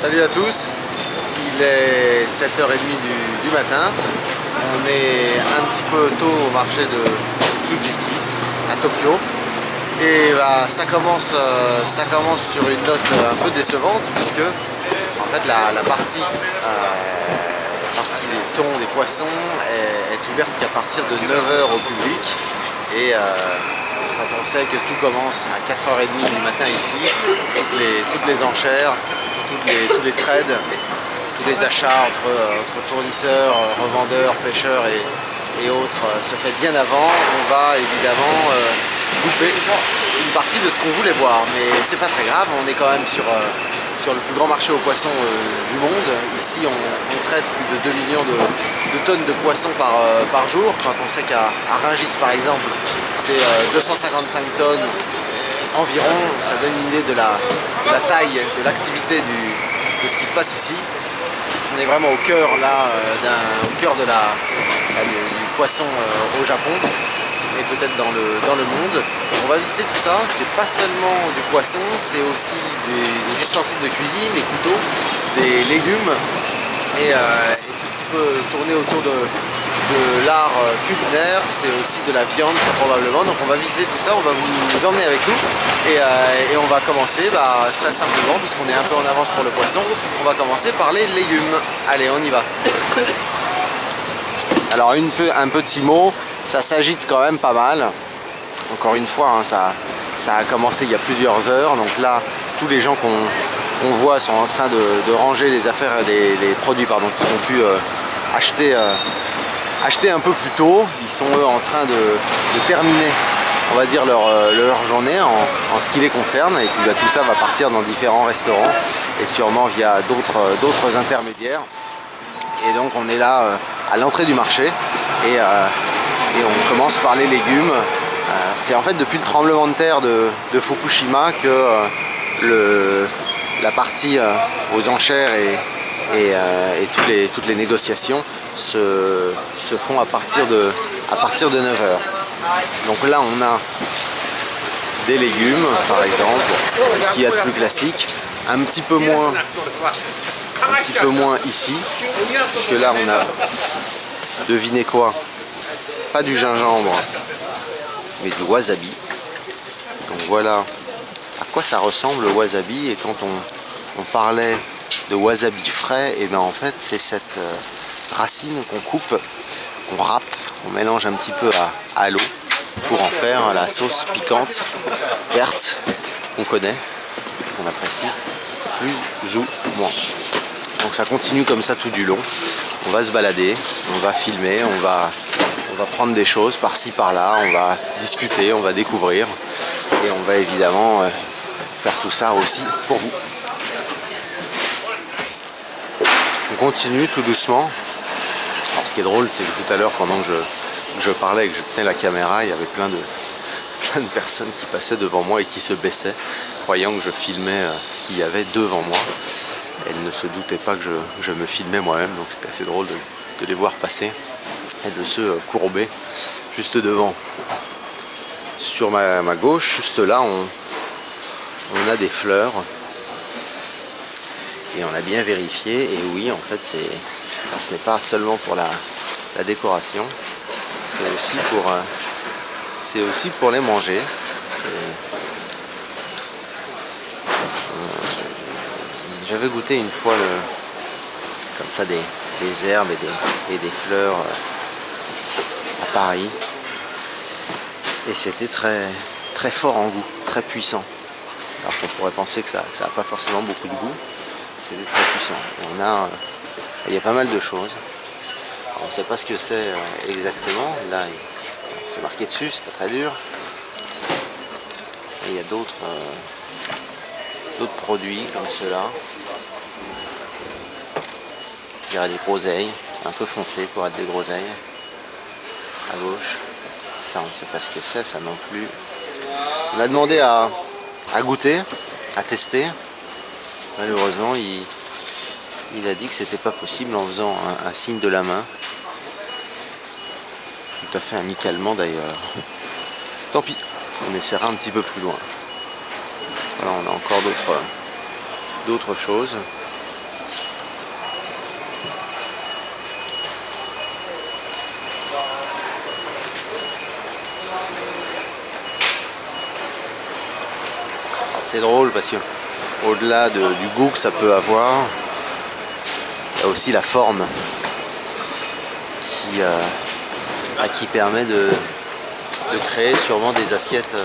Salut à tous, il est 7h30 du matin. On est un petit peu tôt au marché de Tsujiki à Tokyo. Et bah, ça commence sur une note un peu décevante puisque en fait la partie des thons, des poissons est ouverte qu'à partir de 9h au public. Et quand on sait que tout commence à 4h30 du matin ici, toutes les enchères, tous les trades, tous les achats entre fournisseurs, revendeurs, pêcheurs et autres se fait bien avant. On va évidemment louper une partie de ce qu'on voulait voir, mais c'est pas très grave, on est quand même sur le plus grand marché aux poissons du monde. Ici on traite plus de 2 millions de tonnes de poissons par jour, quand on sait qu'à Rungis par exemple c'est 255 tonnes environ. Ça donne une idée de la taille, de l'activité de ce qui se passe ici. On est vraiment au cœur là, du poisson au Japon et peut-être dans le monde. On va visiter tout ça. C'est pas seulement du poisson, c'est aussi des ustensiles de cuisine, des couteaux, des légumes et tout ce qui peut tourner autour de l'art culinaire. C'est aussi de la viande probablement. Donc on va visiter tout ça, on va vous emmener avec nous et on va commencer très simplement, puisqu'on est un peu en avance pour le poisson, on va commencer par les légumes. Allez, on y va. Alors un petit mot, ça s'agite quand même pas mal. Encore une fois, hein, ça a commencé il y a plusieurs heures. Donc là, tous les gens qu'on voit sont en train de ranger les affaires, les produits qu'ils ont pu acheter un peu plus tôt. Ils sont eux en train de terminer, on va dire, leur journée en ce qui les concerne. Et puis tout ça va partir dans différents restaurants et sûrement via d'autres intermédiaires. Et donc on est là à l'entrée du marché et on commence par les légumes. C'est en fait depuis le tremblement de terre de Fukushima que la partie aux enchères et toutes les négociations se font à partir de 9h. Donc là on a des légumes par exemple, ce qu'il y a de plus classique, un petit peu moins ici, puisque là on a, devinez quoi, pas du gingembre mais du wasabi. Donc voilà à quoi ça ressemble le wasabi. Et quand on parlait de wasabi frais, et bien en fait c'est cette racine qu'on coupe, qu'on râpe, on mélange un petit peu à l'eau pour en faire la sauce piquante verte qu'on connaît, qu'on apprécie plus ou moins. Donc ça continue comme ça tout du long. On va se balader, on va filmer, on va prendre des choses par-ci par-là, on va discuter, on va découvrir et on va évidemment faire tout ça aussi pour vous. On continue tout doucement. Alors ce qui est drôle, c'est que tout à l'heure, pendant que je parlais et que je tenais la caméra, il y avait plein de personnes qui passaient devant moi et qui se baissaient, croyant que je filmais ce qu'il y avait devant moi. Elles ne se doutaient pas que je me filmais moi-même, donc c'était assez drôle de les voir passer et de se courber juste devant. Sur ma gauche, juste là, on a des fleurs et on a bien vérifié, et oui, en fait ce n'est pas seulement pour la décoration, c'est aussi pour les manger. J'avais goûté une fois comme ça des herbes et des fleurs à Paris, et c'était très, très fort en goût, très puissant. Alors qu'on pourrait penser que ça n'a pas forcément beaucoup de goût, c'était très puissant. Il y a pas mal de choses. On ne sait pas ce que c'est exactement. Là, c'est marqué dessus, c'est pas très dur. Et il y a d'autres produits comme ceux-là. Il y aurait des groseilles, un peu foncées pour être des groseilles. À gauche, ça on ne sait pas ce que c'est, ça non plus. On a demandé à goûter, à tester. Malheureusement, il a dit que c'était pas possible en faisant un signe de la main. Tout à fait amicalement d'ailleurs. Tant pis, on essaiera un petit peu plus loin. Voilà, on a encore d'autres choses. C'est drôle parce que au-delà du goût que ça peut avoir, il y a aussi la forme qui permet de créer sûrement des assiettes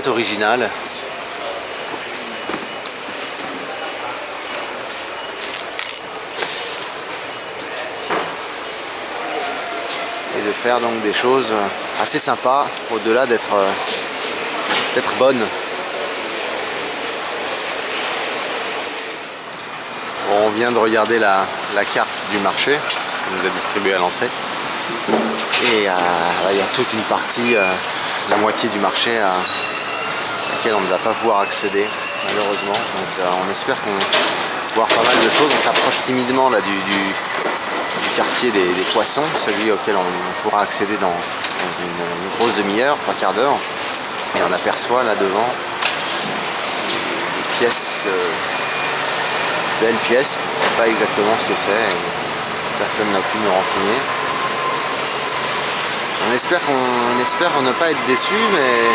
originales. Et de faire donc des choses assez sympas au-delà d'être bonnes. Bon, on vient de regarder la carte du marché qu'on nous a distribuée à l'entrée. Et il y a toute une partie, la moitié du marché à laquelle on ne va pas pouvoir accéder malheureusement. Donc on espère qu'on va voir pas mal de choses. On s'approche timidement là, du quartier des poissons, celui auquel on pourra accéder dans une grosse demi-heure, 3/4 d'heure. Et on aperçoit là devant des pièces, belles pièces. On ne sait pas exactement ce que c'est. Personne n'a pu nous renseigner. On espère ne pas être déçu, mais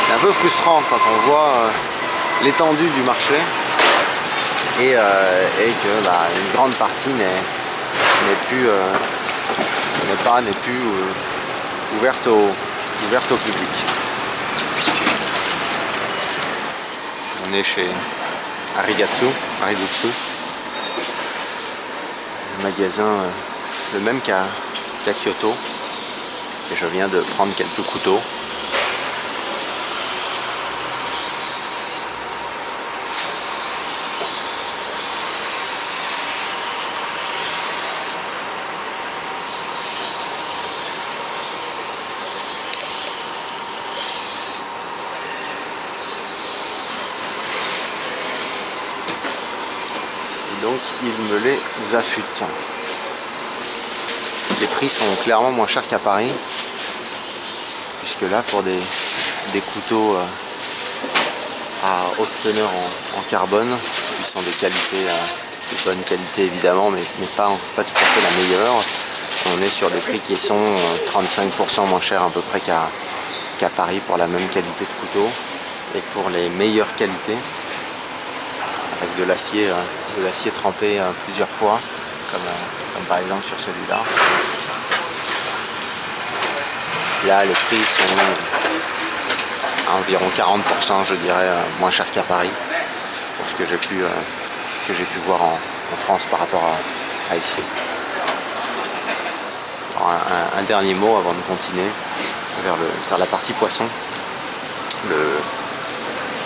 c'est un peu frustrant quand on voit l'étendue du marché et que une grande partie n'est plus ouverte au public. On est chez Arigutsu, un magasin le même qu'à Kyoto. Et je viens de prendre quelques couteaux. Et donc il me les affûte. Les prix sont clairement moins chers qu'à Paris. Puisque là, pour des couteaux à haute teneur en carbone, qui sont des qualités, de bonne qualité évidemment, mais pas tout à fait la meilleure, on est sur des prix qui sont 35% moins chers à peu près qu'à Paris pour la même qualité de couteau. Et pour les meilleures qualités, avec de l'acier trempé plusieurs fois, comme par exemple sur celui-là. Là, les prix sont à environ 40%, je dirais, moins cher qu'à Paris, pour ce que j'ai pu voir en France par rapport à ici. Alors, un dernier mot avant de continuer vers la partie poisson.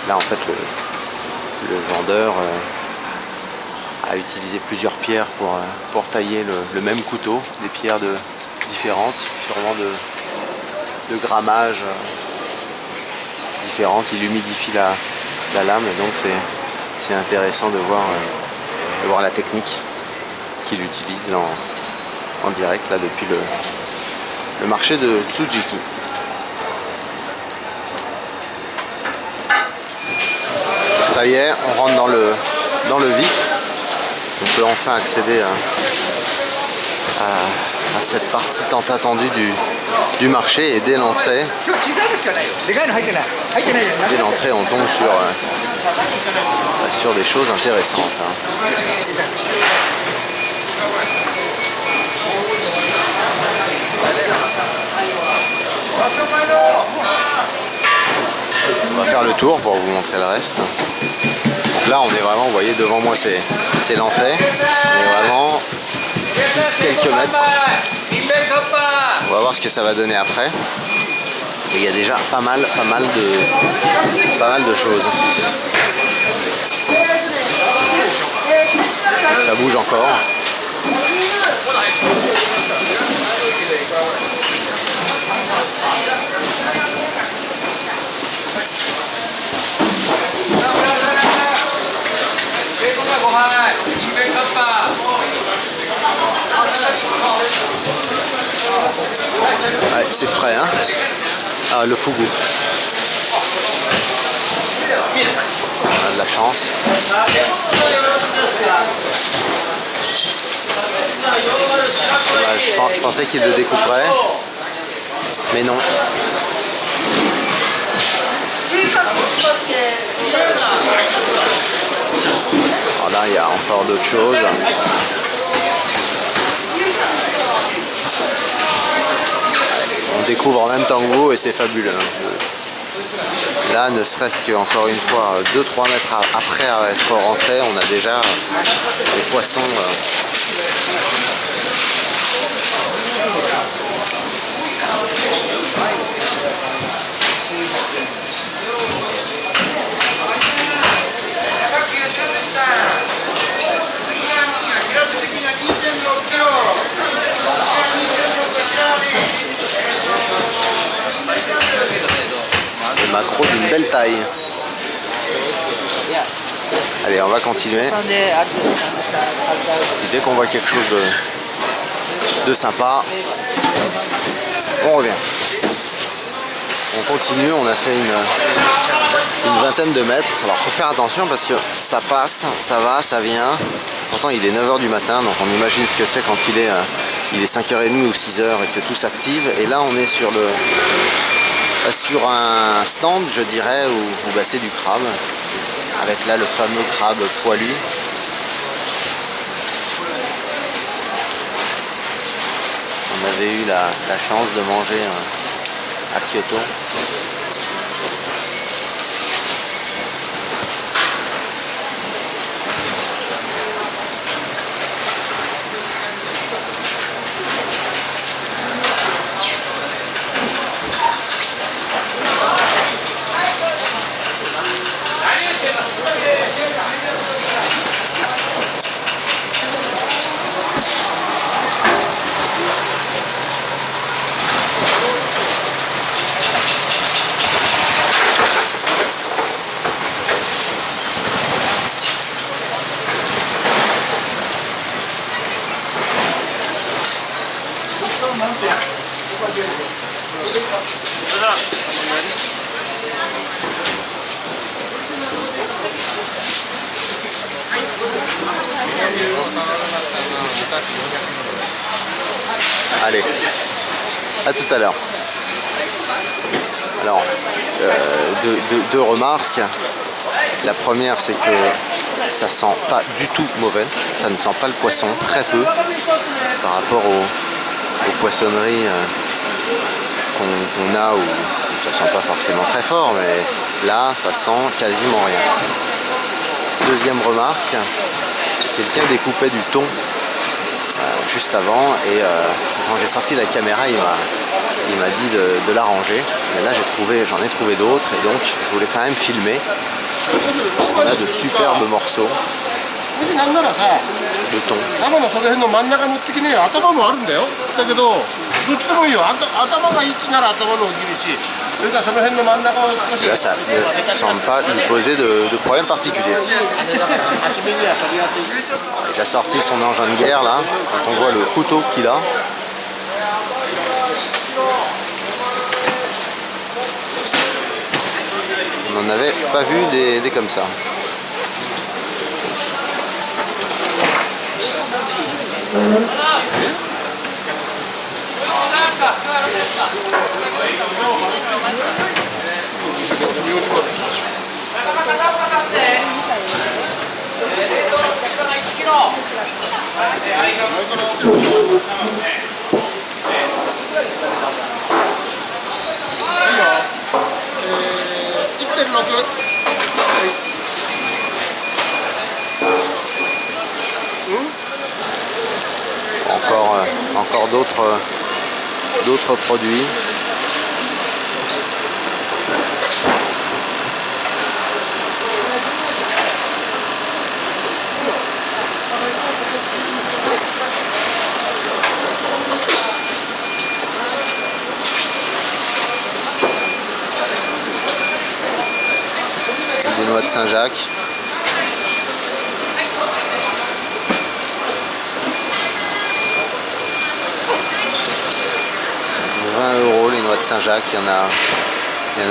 Là, en fait, le vendeur a utilisé plusieurs pierres pour tailler le même couteau, des pierres différentes, sûrement de grammage différentes. Il humidifie la lame, et donc c'est intéressant de voir la technique qu'il utilise en direct là depuis le marché de Tsujiki. Ça y est, on rentre dans le vif. On peut enfin accéder à cette partie tant attendue du marché, et dès l'entrée on tombe sur des choses intéressantes. On va faire le tour pour vous montrer le reste. Donc là on est vraiment, vous voyez devant moi c'est l'entrée. On est vraiment quelques mètres. On va voir ce que ça va donner après. Et il y a déjà pas mal de choses. Ça bouge encore. Ouais, c'est frais, hein. Ah, le fugu. On a de la chance. Ouais, je pensais qu'il le découperait, mais non. Alors là, il y a encore d'autres choses. On découvre en même temps que vous et c'est fabuleux. Là, ne serait-ce qu'encore une fois, 2-3 mètres après être rentré, on a déjà des poissons. Des maquereaux d'une belle taille. Allez, on va continuer. Et dès qu'on voit quelque chose de sympa, on revient. On continue, on a fait une vingtaine de mètres. Alors faut faire attention parce que ça passe, ça va, ça vient. Pourtant il est 9 h du matin, donc on imagine ce que c'est quand il est 5h30 ou 6 h et que tout s'active. Et là on est sur un stand, je dirais, où c'est du crabe. Avec là le fameux crabe poilu. On avait eu la chance de manger à Kyoto. Allez, à tout à l'heure. Alors, deux remarques. La première, c'est que ça sent pas du tout mauvais. Ça ne sent pas le poisson, très peu, par rapport aux poissonneries qu'on a où ça sent pas forcément très fort, mais là, ça sent quasiment rien. Deuxième remarque, quelqu'un découpait du thon juste avant et quand j'ai sorti la caméra il m'a dit de l'arranger, mais là j'en ai trouvé d'autres et donc je voulais quand même filmer parce qu'on a de superbes morceaux de thon. Là ça ne semble pas lui poser de problème particulier. Il a sorti son engin de guerre là, quand on voit le couteau qu'il a. On n'en avait pas vu des comme ça. Encore d'autres produits. Des noix de Saint-Jacques. Les noix de Saint-Jacques, il y en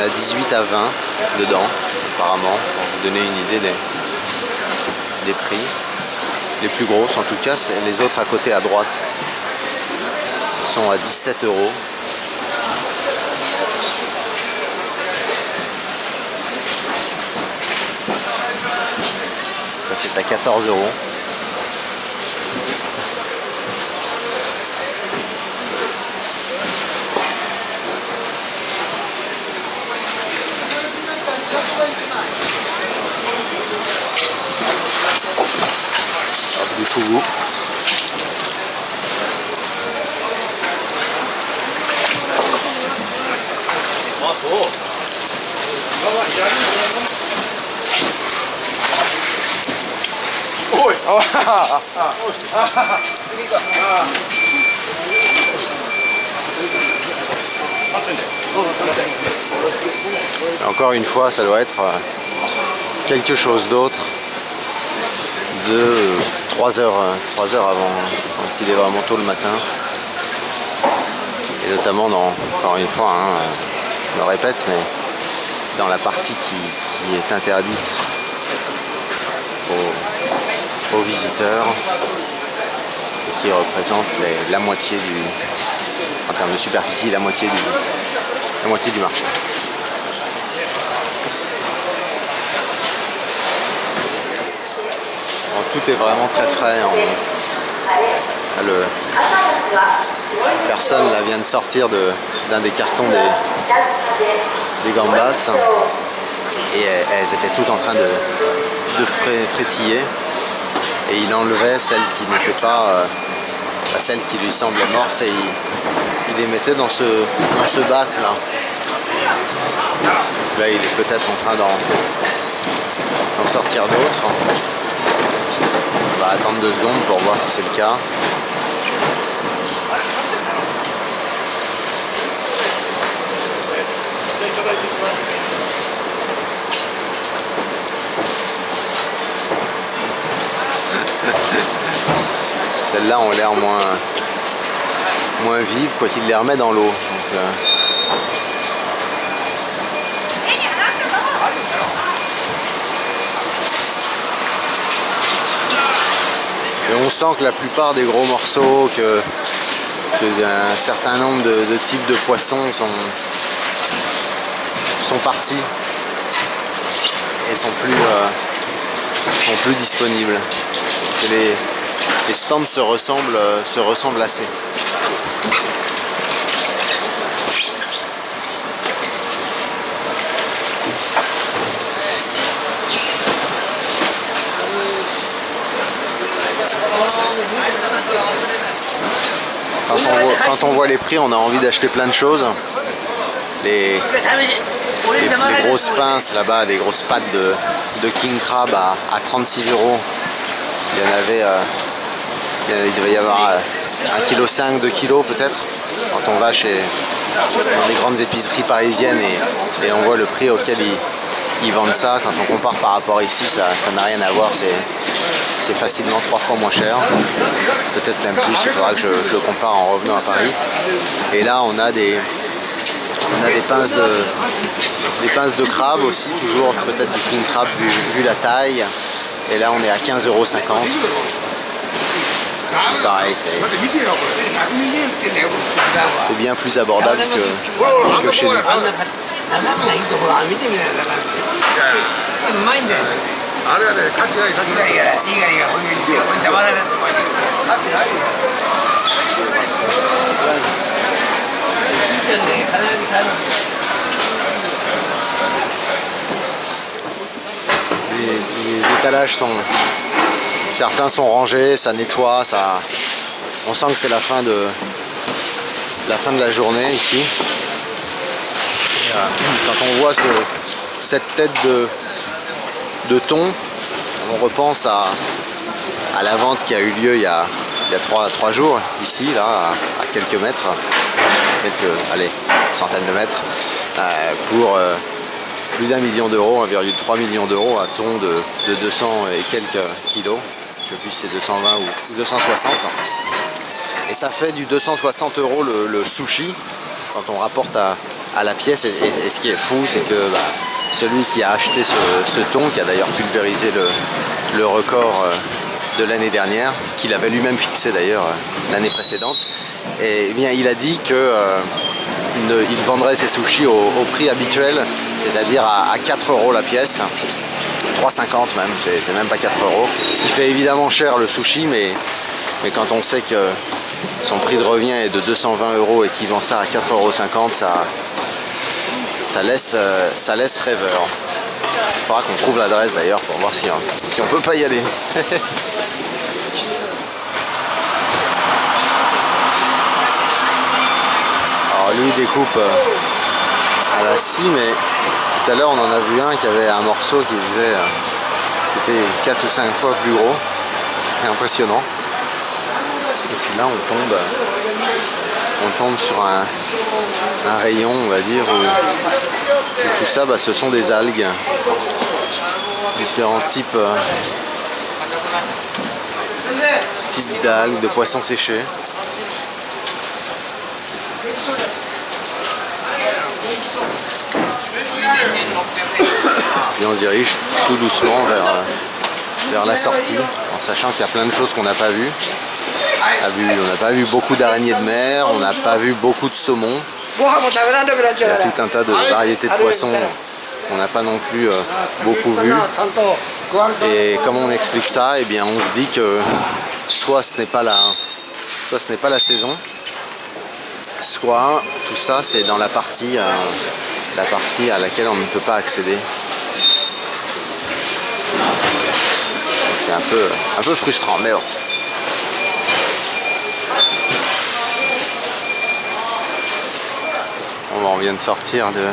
a 18 à 20 dedans apparemment, pour vous donner une idée des prix. Les plus grosses en tout cas, les autres à côté à droite sont à 17 €. 14 €. Du fugu. Encore une fois, ça doit être quelque chose d'autre de 3 heures avant, quand il est vraiment tôt le matin. Et notamment encore une fois, je le répète, mais dans la partie qui est interdite aux visiteurs et qui représente la moitié en termes de superficie, la moitié du marché. Donc, tout est vraiment très frais. Personne là vient de sortir d'un des cartons des gambas et elles étaient toutes en train de frétiller, et il enlevait celles qui n'étaient pas celles qui lui semblaient mortes, et il les mettait dans ce bac là. Là il est peut-être en train d'en sortir d'autres. On va attendre 2 secondes pour voir si c'est le cas. Celles-là ont l'air moins vives, quoi qu'il les remet dans l'eau. Et on sent que la plupart des gros morceaux, qu'un certain nombre de types de poissons sont partis et sont plus disponibles. Et les stands se ressemblent assez. Quand on voit les prix, on a envie d'acheter plein de choses. Les grosses pinces là-bas, des grosses pattes de king crab à 36 €. Il y en avait, il devait y avoir 1,5 kg, 2 kg peut-être. Quand on va dans les grandes épiceries parisiennes et on voit le prix auquel ils vendent ça, quand on compare par rapport ici, ça n'a rien à voir. C'est facilement 3 fois moins cher, peut-être même plus. Il faudra que je compare en revenant à Paris. Et là on a des pinces de crabe aussi, toujours peut-être du king crab vu la taille. Et là on est à 15,50 €. Pareil, c'est bien plus abordable que chez nous. Les étalages certains sont rangés, ça nettoie, on sent que c'est la fin de la journée ici. Et, quand on voit cette tête de thon, on repense à la vente qui a eu lieu il y a 3 jours ici, là, à quelques mètres, allez, centaines de mètres, pour plus d'1 million d'euros, 1,3 million d'euros, un thon de 200 et quelques kilos. Je sais plus si c'est 220 ou 260. Et ça fait du 260 € le sushi quand on rapporte à la pièce. Et ce qui est fou, c'est que celui qui a acheté ce thon, qui a d'ailleurs pulvérisé le record de l'année dernière, qu'il avait lui-même fixé d'ailleurs l'année précédente, et bien il a dit que il vendrait ses sushis au prix habituel, c'est-à-dire à 4 € la pièce. 3,50 même, c'était même pas 4 €. Ce qui fait évidemment cher le sushi, mais quand on sait que son prix de revient est de 220 € et qu'il vend ça à 4,50 €, ça laisse rêveur. Il faudra qu'on trouve l'adresse d'ailleurs pour voir si on peut pas y aller. Alors lui il découpe à la scie, mais tout à l'heure on en a vu un qui avait un morceau qui était 4 ou 5 fois plus gros. C'était impressionnant. Et puis là on tombe sur un rayon, on va dire, où tout ça ce sont des algues, différents types d'algues, de poissons séchés. Et on dirige tout doucement vers la sortie, en sachant qu'il y a plein de choses qu'on n'a pas vues. On n'a pas vu beaucoup d'araignées de mer, on n'a pas vu beaucoup de saumon. Il y a tout un tas de variétés de poissons qu'on n'a pas non plus beaucoup vu. Et comment on explique ça? Eh bien on se dit que soit ce n'est pas la saison, soit tout ça c'est dans la partie à laquelle on ne peut pas accéder. C'est un peu frustrant, mais bon. On vient de sortir de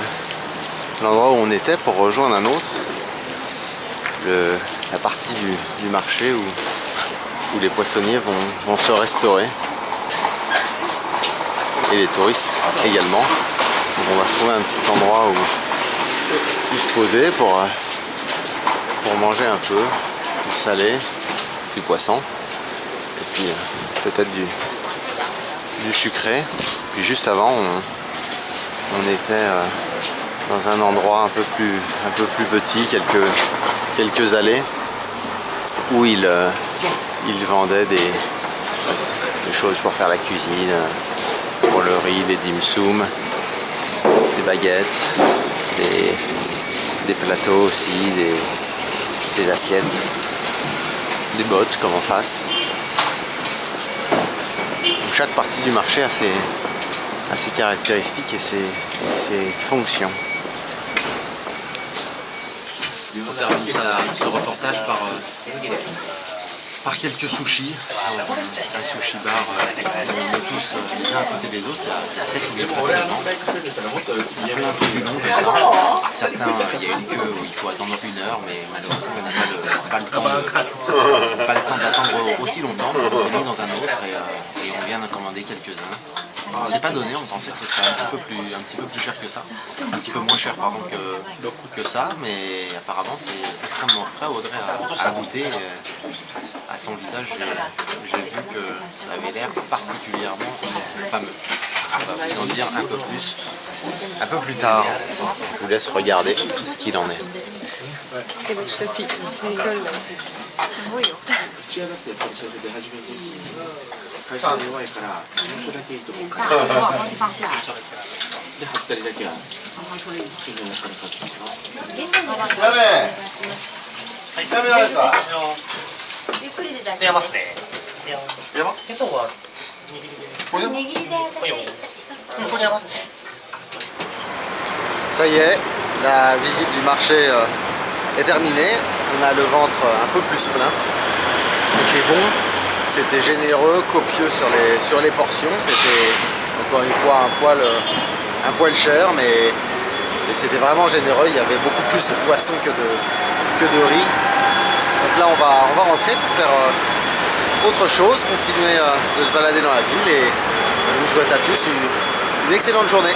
l'endroit où on était pour rejoindre un autre, la partie du marché où les poissonniers vont se restaurer, et les touristes également. Donc on va se trouver un petit endroit où se poser pour manger un peu du salé, du poisson, et puis peut-être du sucré. Puis juste avant on était dans un endroit un peu plus petit, quelques allées, où ils vendaient des choses pour faire la cuisine, pour le riz, des dim sum, des baguettes, des plateaux aussi, des assiettes, des bottes comme en face. Donc chaque partie du marché a ses caractéristiques et ses fonctions. On termine ce reportage par quelques sushis, un sushi bar on est tous les uns à côté des autres, il y a 7 ou 8 précédents, il y a plein tout du long, certains, il y a une queue où il faut attendre 1 heure, mais malheureusement on n'a pas le temps d'attendre aussi longtemps, donc on s'est mis dans un autre et on vient d'en commander quelques-uns. On ne s'est pas donné, on pensait que ce serait un petit peu plus cher que ça, un petit peu moins cher pardon que ça, mais apparemment c'est extrêmement frais. Audrey a goûté, à son visage j'ai vu que ça avait l'air particulièrement fameux. On va vous en dire un peu plus tard. Je vous laisse regarder ce qu'il en est. Ça y est, la visite du marché est terminée. On a le ventre un peu plus plein. C'était bon, c'était généreux, copieux sur les portions. C'était encore une fois un poil cher, mais c'était vraiment généreux. Il y avait beaucoup plus de poissons que de riz. Donc là on va rentrer pour faire autre chose, continuer de se balader dans la ville, et je vous souhaite à tous une excellente journée.